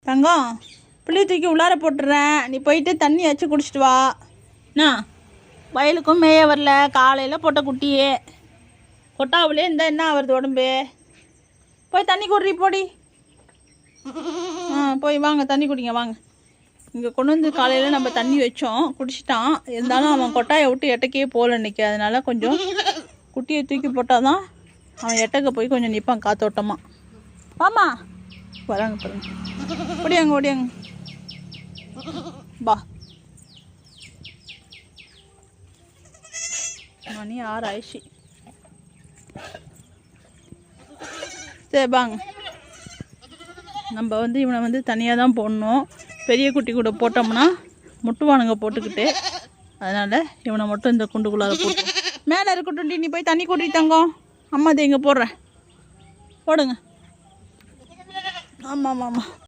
தங்கம், புளி தூக்கி உள்ளார போட்டுறேன். நீ போயிட்டு தண்ணி வச்சு குடிச்சிட்டு வா. என்ன வயலுக்கும் மேய வரல, காலையில் போட்ட குட்டியே கொட்டாவுலே இருந்தால் என்ன ஆகுறது உடம்பு? போய் தண்ணி குடி போடி. போய் வாங்க தண்ணி குடிங்க வாங்க. இங்கே கொண்டு வந்து காலையில் நம்ம தண்ணி வச்சோம், குடிச்சிட்டான். இருந்தாலும் அவன் கொட்டாயை விட்டு எட்டக்கே போகல இன்றைக்கி. அதனால் கொஞ்சம் குட்டியை தூக்கி போட்டால் தான் அவன் எட்டக்க போய் கொஞ்சம் நிற்பான் காத்தோட்டமாக. வாமா வராங்க பாருங்க. ஓடியாங்க ஓடியாங்க பா. மணி 6 ஆயிடுச்சு. சரி வாங்க. நம்ம இவனை தனியாக தான் போடணும். பெரிய குட்டி கூட போட்டோம்னா முட்டுவானுங்க போட்டுக்கிட்டு. அதனால் இவனை மட்டும் இந்த குண்டுக்குள்ளார போட்டு மேலே இருக்கட்டும். நீ போய் தண்ணி கூட்டி தங்கம். அம்மா அது இங்கே போடுறேன், போடுங்க. ஆமாம் ஆமாம் ஆமாம்.